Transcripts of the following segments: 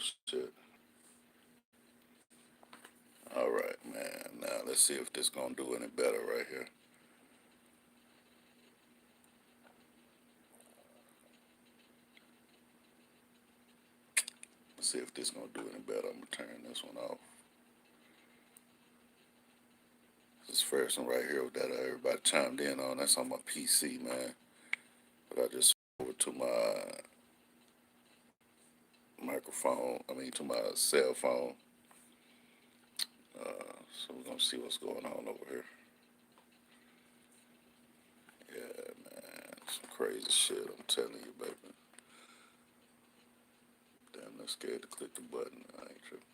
shit. All right, man. Now let's see if this gonna do any better right here. Let's see if this gonna do any better. I'm gonna turn this one off. This first one right here that everybody chimed in on. That's on my PC, man. But I just over to my microphone. I mean to my cell phone. So we're gonna see what's going on over here. Yeah, man, some crazy shit. I'm telling you, baby. Damn, I'm scared to click the button. I ain't tripping.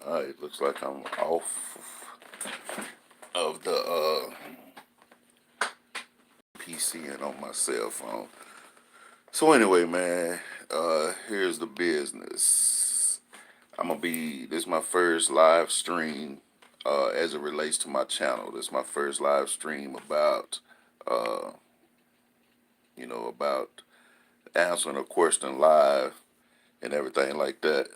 All right, looks like I'm off of the PC and on my cell phone. So anyway, man, here's the business. This is my first live stream as it relates to my channel. This is my first live stream about, uh, about answering a question live and everything like that.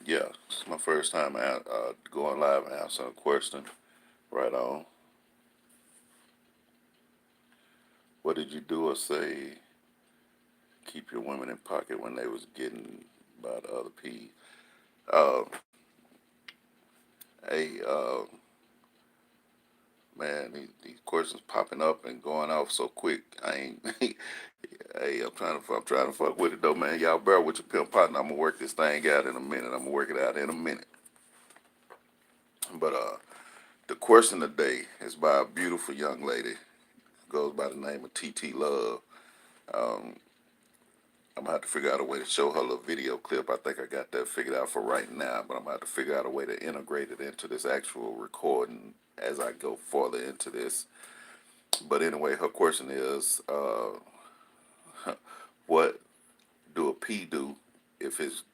Yeah, it's my first time out going live and answering a question. Right on. What did you do or say? Keep your women in pocket when they was getting by the other P. Uh, hey, man, these questions popping up and going off so quick. I ain't. Hey, I'm trying to fuck with it though, man. Y'all bear with your pimp partner. I'm gonna work this thing out in a minute. I'm gonna work it out in a minute. But the question today is by a beautiful young lady. Goes by the name of TT Love. Um, I'm gonna have to figure out a way to show her a little video clip. I think I got that figured out for right now, but I'm gonna have to figure out a way to integrate it into this actual recording as I go further into this. But anyway, her question is, what do a P do if his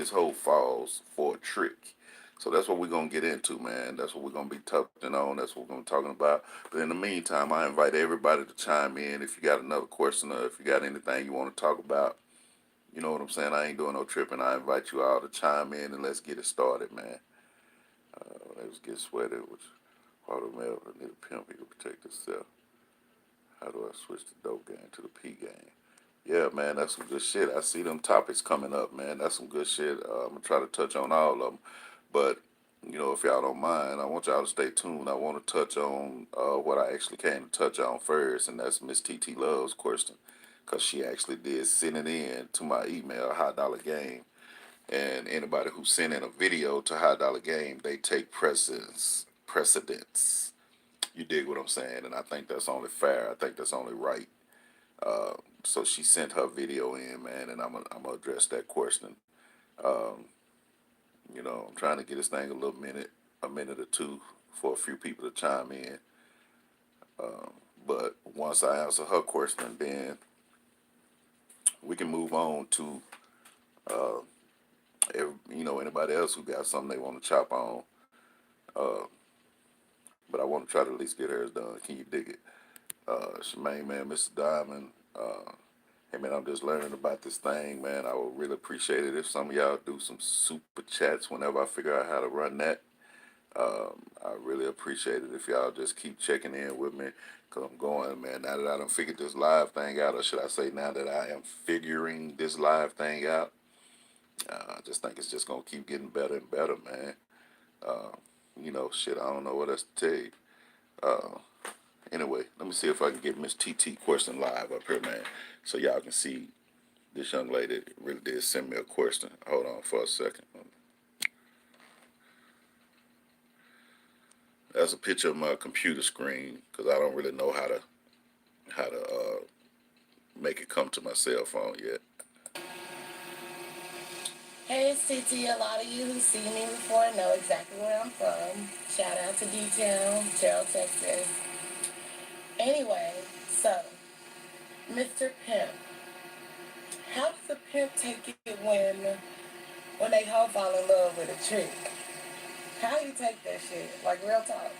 hoe falls for a trick? So that's what we're gonna get into, man. That's what we're gonna be touching on. That's what we're gonna be talking about. But in the meantime, I invite everybody to chime in. If you got another question or if you got anything you want to talk about, you know what I'm saying? I ain't doing no tripping. I invite you all to chime in and let's get it started, man. Let's get sweated. Which part of male need a pimp? He can protect himself. How do I switch the dope game to the P game? Yeah, man, that's some good shit. I see them topics coming up, man. That's some good shit. I'm gonna try to touch on all of them, but if y'all don't mind, I want y'all to stay tuned. I want to touch on what I actually came to touch on first, and that's Miss TT Love's question, because she actually did send it in to my email, High Dollar Game, and anybody who sent in a video to High Dollar Game, they take precedence. You dig what I'm saying? And I think that's only fair. I think that's only right. Uh, so she sent her video in, man, and I'm gonna address that question. Um, I'm trying to get this thing a minute or two for a few people to chime in. Um, but once I answer her question, then we can move on to uh, anybody else who got something they want to chop on. Uh, but I want to try to at least get hers done. Can you dig it? Shemaine, man, Mr. Diamond. Hey man, I'm just learning about this thing, man. I would really appreciate it if some of y'all do some super chats whenever I figure out how to run that. I really appreciate it if y'all just keep checking in with me, because I'm going, man. Now that I done figured this live thing out, or should I say now that I am figuring this live thing out, I just think it's just going to keep getting better and better, man. Uh, shit, I don't know what else to tell you. Uh, anyway, let me see if I can get Miss TT question live up here, man, so y'all can see this young lady really did send me a question. Hold on for a second. That's a picture of my computer screen because I don't really know how to make it come to my cell phone yet. Hey, it's TT. A lot of you who see me before know exactly where I'm from. Shout out to D-Town, Terrell, Texas. Anyway, so Mr. Pimp, how does a pimp take it when they hoe fall in love with a trick? How you take that shit? Like real talk.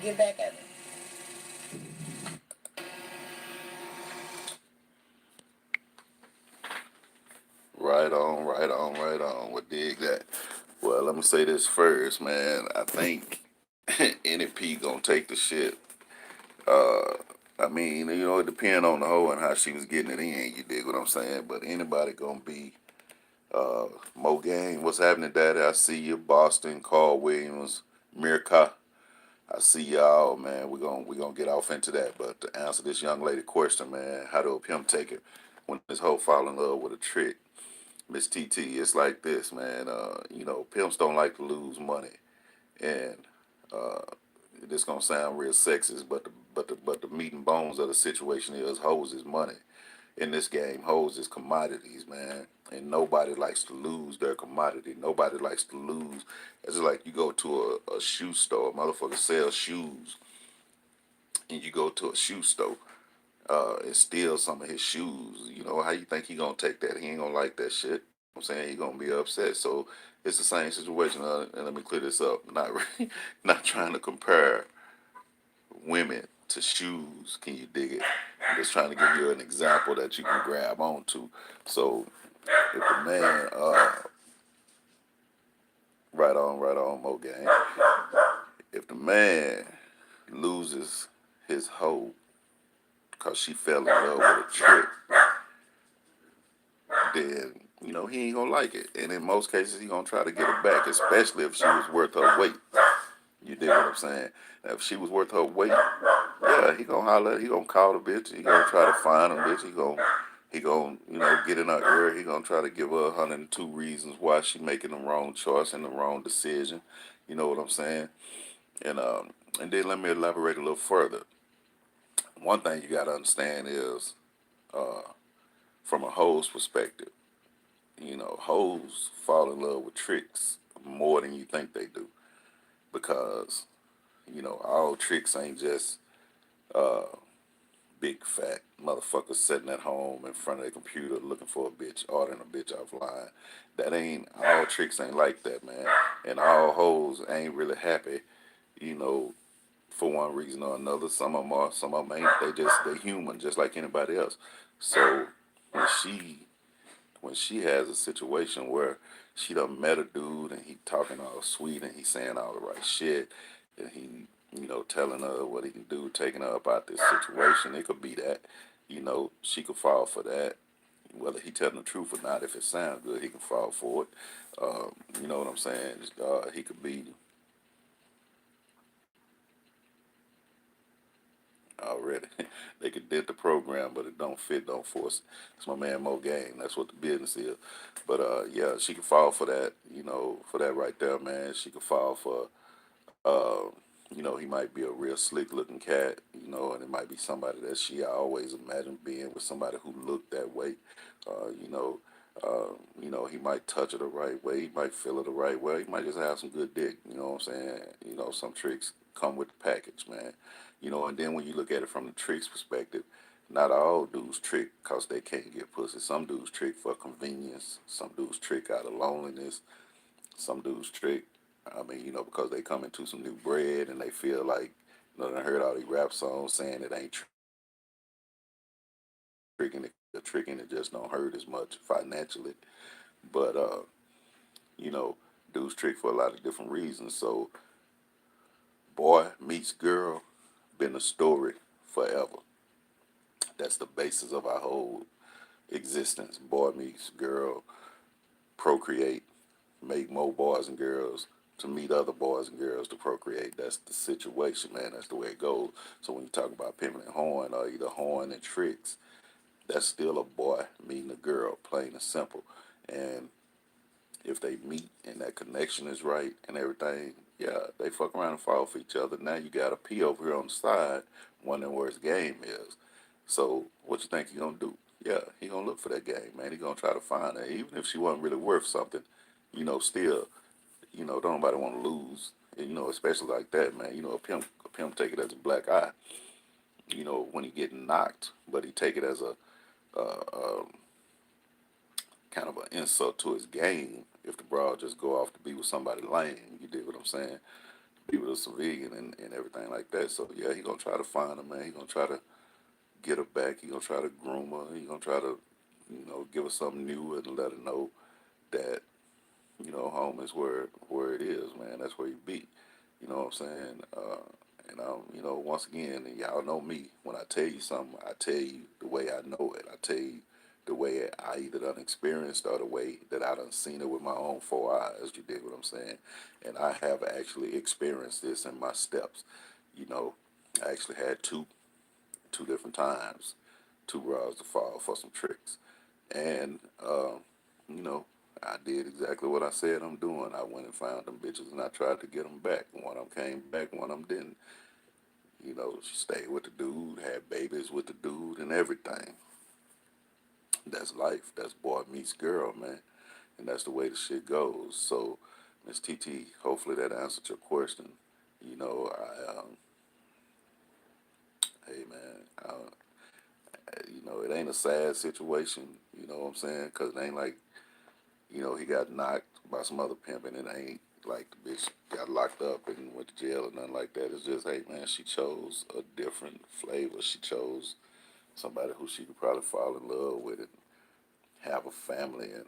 Get back at me. Right on, right on, right on. What dig that? Well, let me say this first, man. I think NP gonna take the shit. Uh, I mean, it depends on the hoe and how she was getting it in. You dig what I'm saying? But anybody gonna be uh, Mo Gang. What's happening, Daddy? I see you, Boston, Carl Williams, Mirka. I see y'all, man. We gonna get off into that. But to answer this young lady question, man, how do a pimp take it when this hoe fall in love with a trick? Miss TT, it's like this, man. Pimps don't like to lose money, and uh, this gonna sound real sexist, but the meat and bones of the situation is hoes is money. In this game, hoes is commodities, man. And nobody likes to lose their commodity. Nobody likes to lose. It's just like you go to a shoe store, a motherfucker sells shoes, and you go to a shoe store and steal some of his shoes. How you think he gonna take that? He ain't gonna like that shit. I'm saying he gonna be upset. So it's the same situation. And let me clear this up. Not really, not trying to compare women to shoes. Can you dig it? I'm just trying to give you an example that you can grab onto. So if the man, right on, Mo Gang. If the man loses his hoe because she fell in love with a trick, then he ain't gonna like it. And in most cases, he gonna try to get it back, especially if she was worth her weight. You dig what I'm saying? Now, if she was worth her weight, yeah, he gonna holler. He gonna call the bitch. He gonna try to find a bitch. He gonna get in her ear. He gonna try to give her 102 reasons why she making the wrong choice and the wrong decision. You know what I'm saying? And and then let me elaborate a little further. One thing you gotta understand is uh, from a hoe's perspective. Hoes fall in love with tricks more than you think they do because all tricks ain't just uh, big fat motherfuckers sitting at home in front of their computer looking for a bitch, ordering a bitch offline. That ain't all tricks ain't like that, man. And all hoes ain't really happy, you know, for one reason or another. Some of them are, some of them ain't. They human, just like anybody else. So when she when she has a situation where she done met a dude and he talking all sweet and he saying all the right shit and he telling her what he can do, taking her up out this situation. It could be that she could fall for that. Whether he telling the truth or not, if it sounds good, he can fall for it. You know what I'm saying? He could be already. They could did the program, but it don't fit, don't force it. It's my man Mo Game. That's what the business is. But yeah, she could fall for that. For that right there, man. She could fall for. Uh, he might be a real slick looking cat. And it might be somebody that she always imagined being with somebody who looked that way. Uh, you know. He might touch it the right way. He might feel it the right way. He might just have some good dick. You know what I'm saying? Some tricks come with the package, man. And then when you look at it from the tricks perspective, not all dudes trick because they can't get pussy. Some dudes trick for convenience. Some dudes trick out of loneliness. Some dudes trick, I mean, because they come into some new bread and they feel like, they heard all these rap songs saying it ain't tricking. The tricking it just don't hurt as much financially. But, you know, dudes trick for a lot of different reasons. So, boy meets girl, been a story forever. That's the basis of our whole existence. Boy meets girl, procreate, make more boys and girls to meet other boys and girls to procreate. That's the situation, man. That's the way it goes. So when you talk about pimping and horn or either horn and tricks, that's still a boy meeting a girl, plain and simple. And if they meet and that connection is right and everything, yeah, they fuck around and fall for each other. Now you got a P over here on the side, wondering where his game is. So what you think he gonna do? Yeah, he gonna look for that game, man. He gonna try to find her, even if she wasn't really worth something. Still, don't nobody want to lose. And, especially like that, man. A pimp take it as a black eye. when he get knocked, but he take it as a kind of an insult to his game if the broad just go off to be with somebody lame. You dig what I'm saying? Be with a civilian and everything like that. So yeah, he gonna try to find her, man. He gonna try to get her back. He gonna try to groom her. He gonna try to, give her something new and let her know that home is where it is, man. That's where you be. You know what I'm saying? And once again, and y'all know me. When I tell you something, I tell you the way I know it. I tell you the way I either done experienced or the way that I done seen it with my own four eyes. You dig what I'm saying? And I have actually experienced this in my steps. You know, I actually had two different times, two rods to fall for some tricks. And, you know, I did exactly what I said I'm doing. I went and found them bitches and I tried to get them back. One of them came back, one of them didn't. She stayed with the dude, had babies with the dude and everything. That's life. That's boy meets girl, man. And that's the way the shit goes. So, Miss TT, hopefully that answered your question. Hey man, it ain't a sad situation. You know what I'm saying? Because it ain't like he got knocked by some other pimp, and it ain't like the bitch got locked up and went to jail or nothing like that. It's just, hey man, she chose a different flavor. She chose somebody who she could probably fall in love with and have a family and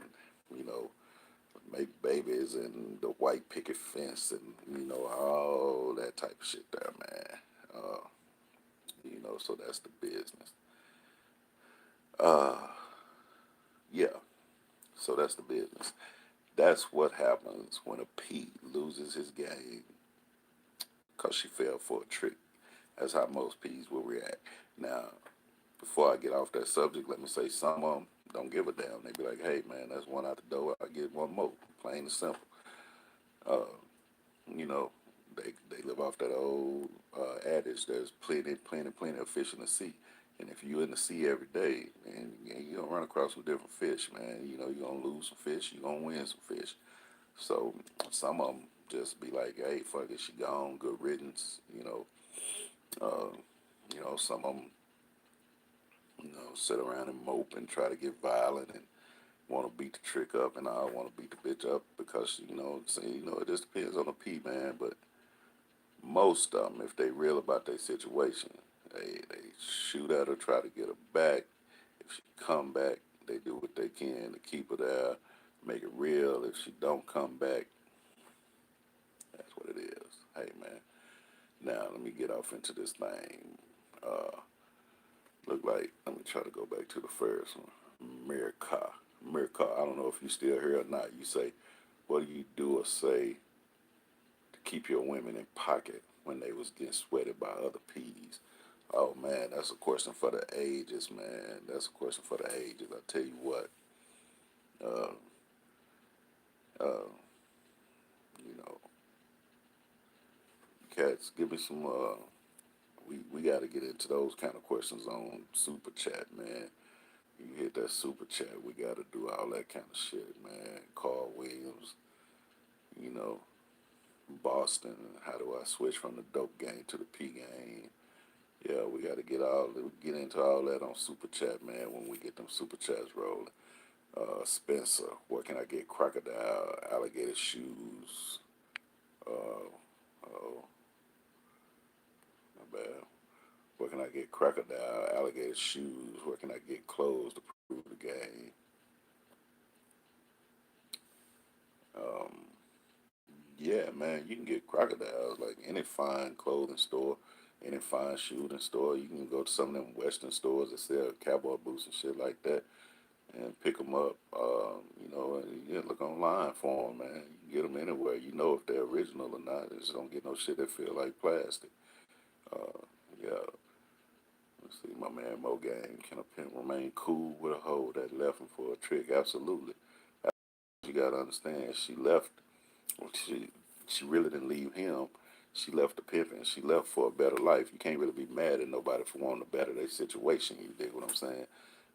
you know make babies and the white picket fence and all that type of shit there, man. Uh, so that's the business. Uh, yeah, so that's the business. That's what happens when a P loses his game because she fell for a trick. That's how most P's will react. Now, before I get off that subject, let me say some of them don't give a damn. They be like, hey, man, that's one out the door. I get one more. Plain and simple. Uh, you know, they live off that old adage. There's plenty, plenty, plenty of fish in the sea. And if you're in the sea every day, and you're going to run across some different fish, man, you're going to lose some fish. You're going to win some fish. So some of them just be like, hey, fuck it, she gone, good riddance. Uh, some of them, sit around and mope and try to get violent and want to beat the trick up, and I want to beat the bitch up because it just depends on the P man. But most of them, if they real about their situation, they shoot at her, try to get her back. If she come back, they do what they can to keep her there, make it real. If she don't come back, that's what it is. Hey man. Now let me get off into this thing. Uh, Look like let me try to go back to the first one. Mirka. Mirka. I don't know if you still here or not. You say, what do you do or say to keep your women in pocket when they was getting sweated by other P's? Oh man, that's a question for the ages, man. That's a question for the ages. I tell you what. Uh, uh, you know, cats, give me some. We got to get into those kind of questions on super chat, man. You hit that super chat. We got to do all that kind of shit, man. Carl Williams, you know, Boston. How do I switch from the dope game to the P game? Yeah, we got to get into all that on super chat, man. When we get them super chats rolling. Spencer, where can I get crocodile alligator shoes? Uh, oh, my bad. Where can I get crocodile alligator shoes? Where can I get clothes to prove the game? Um, Yeah, man, you can get crocodiles like any fine clothing store, any fine shooting store. You can go to some of them Western stores that sell cowboy boots and shit like that and pick them up. And you can look online for them, man. You can get them anywhere. You know if they're original or not. Just don't get no shit that feel like plastic. Uh, yeah, let's see, my man Mo Gang. Can a pimp remain cool with a hoe that left him for a trick? Absolutely. You gotta understand, she left. She she really didn't leave him. She left the pimp and she left for a better life. You can't really be mad at nobody for wanting to better their situation. You dig what I'm saying?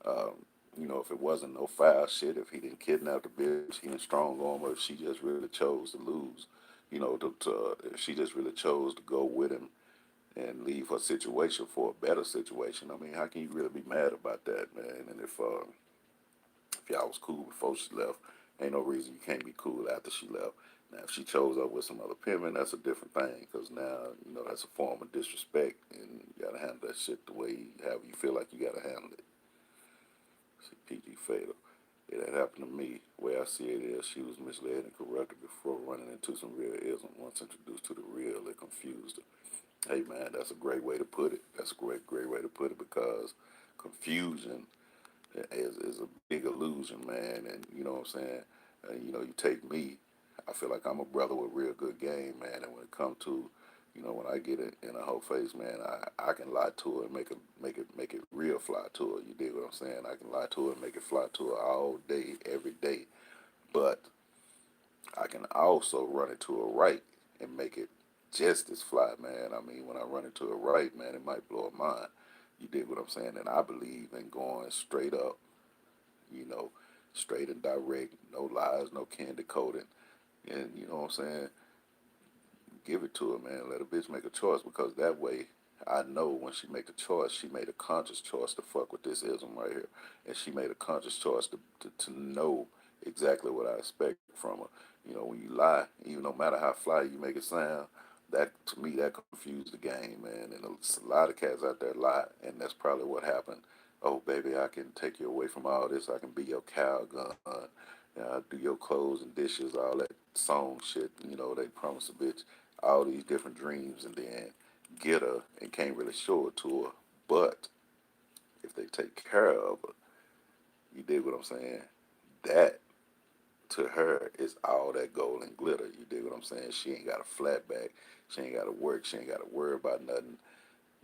Um, if it wasn't no foul shit, if he didn't kidnap the bitch, he didn't strong arm her, if she just really chose to lose, if she just really chose to go with him and leave her situation for a better situation. I mean, how can you really be mad about that, man? And if y'all was cool before she left, ain't no reason you can't be cool after she left. Now, if she chose up with some other pimping, that's a different thing, because now, that's a form of disrespect, and you got to handle that shit the way, however you feel like you got to handle it. See, PG Fatal. Yeah, that happened to me. The way I see it is, she was misled and corrupted before running into some real ism. Once introduced to the real, it confused her. Hey, man, that's a great way to put it. That's a great way to put it, because confusion is a big illusion, man. And you know what I'm saying? You take me. I feel like I'm a brother with real good game, man. And when it comes to, when I get it in a whole face, man, I can lie to her and make it real fly to her. You dig what I'm saying? I can lie to her and make it fly to her all day, every day. But I can also run it to her right and make it just as fly, man. I mean, when I run it to her right, man, it might blow her mind. You dig what I'm saying? And I believe in going straight up, you know, straight and direct, no lies, no candy coating. And you know what I'm saying? Give it to her, man. Let a bitch make a choice, because that way I know when she make a choice, she made a conscious choice to fuck with this ism right here. And she made a conscious choice to know exactly what I expect from her. When you lie, even no matter how fly you make it sound, that to me that confused the game, man. And there's a lot of cats out there lie, and that's probably what happened. Oh, baby, I can take you away from all this. I can be your cow gun. I do your clothes and dishes, all that song shit. They promise a bitch all these different dreams and then get her and can't really show it to her. But if they take care of her, you dig what I'm saying? That to her is all that gold and glitter. You dig what I'm saying? She ain't got a flat back. She ain't got to work. She ain't got to worry about nothing.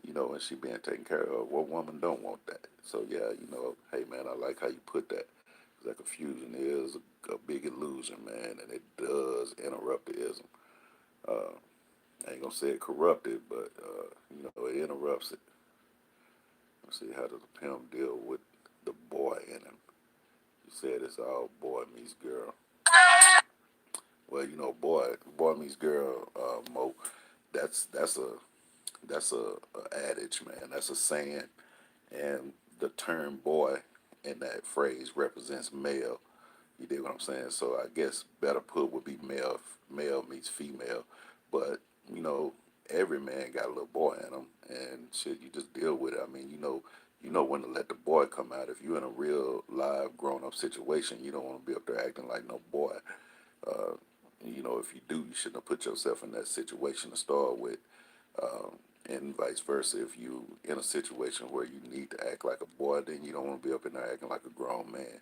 And she being taken care of. What woman don't want that? So yeah, hey man, I like how you put that. 'Cause that confusion is a big illusion, man, and it does interrupt the ism. Uh, I ain't gonna say it corrupted, but it interrupts it. Let's see, how does the pimp deal with the boy in him? You said it's all boy meets girl. Well, boy meets girl, Mo. That's a adage, man. That's a saying, and the term boy in that phrase represents male. You dig what I'm saying? So I guess better put would be male meets female. But, you know, every man got a little boy in him, and shit, you just deal with it. I mean, you know when to let the boy come out. If you're in a real live grown up situation, you don't want to be up there acting like no boy. Uh, if you do, you shouldn't have put yourself in that situation to start with. Um, and vice versa. If you in a situation where you need to act like a boy, then you don't want to be up in there acting like a grown man.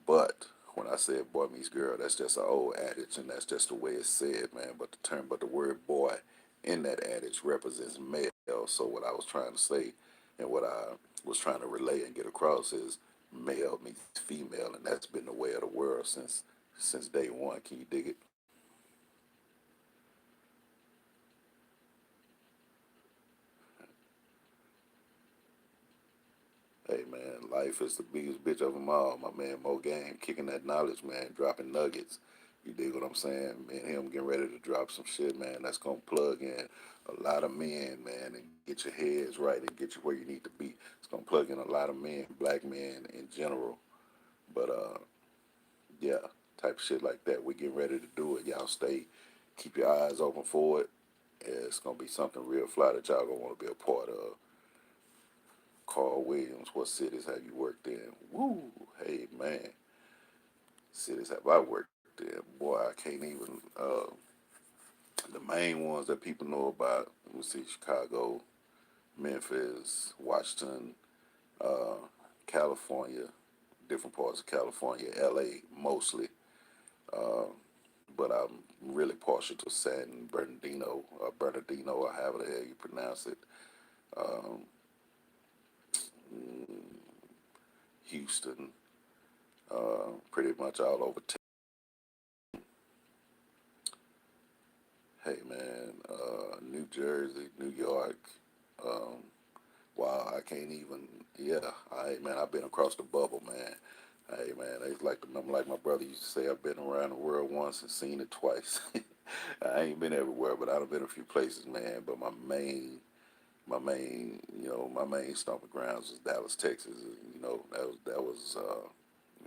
But when I said boy meets girl, that's just an old adage, and that's just the way it's said, man. But the word boy in that adage represents male. So what I was trying to say, and what I was trying to relay and get across is male meets female, and that's been the way of the world since day one. Can you dig it? Hey man, life is the biggest bitch of them all. My man Mo Game kicking that knowledge, man, dropping nuggets. You dig what I'm saying? Me and him getting ready to drop some shit, man. That's gonna plug in a lot of men, man, and get your heads right and get you where you need to be. It's gonna plug in a lot of men, black men in general. But yeah, type of shit like that. We getting ready to do it. Y'all stay, keep your eyes open for it. Yeah, it's gonna be something real fly that y'all gonna want to be a part of. Carl Williams, what cities have you worked in? Woo, hey man, cities have I worked in? Boy, I can't even. The main ones that people know about. Let me see: Chicago, Memphis, Washington, uh, California, different parts of California, L.A. mostly. Uh, but I'm really partial to San Bernardino, or Bernardino, or however the hell you pronounce it. Um, Houston, pretty much all over. Hey man, New Jersey, New York. Um, wow, I can't even. Yeah, man, I've been across the bubble, man. Hey man, it's like I'm like my brother used to say. I've been around the world once and seen it twice. I ain't been everywhere, but I've been a few places, man. But my main my main stomping grounds is Dallas, Texas.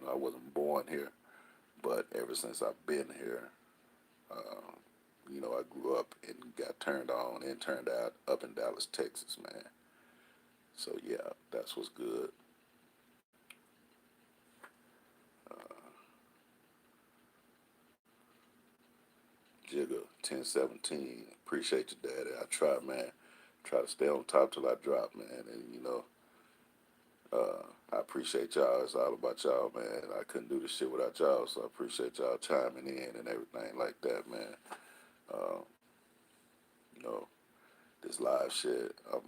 I wasn't born here, but ever since I've been here, uh, I grew up and got turned on and turned out up in Dallas, Texas, man. So yeah, that's what's good. Jigga 1017. Appreciate you, Daddy. I try, man. Try to stay on top till I drop, man. And I appreciate y'all. It's all about y'all, man. I couldn't do this shit without y'all, so I appreciate y'all chiming in and everything like that, man. Uh, you know, this live shit.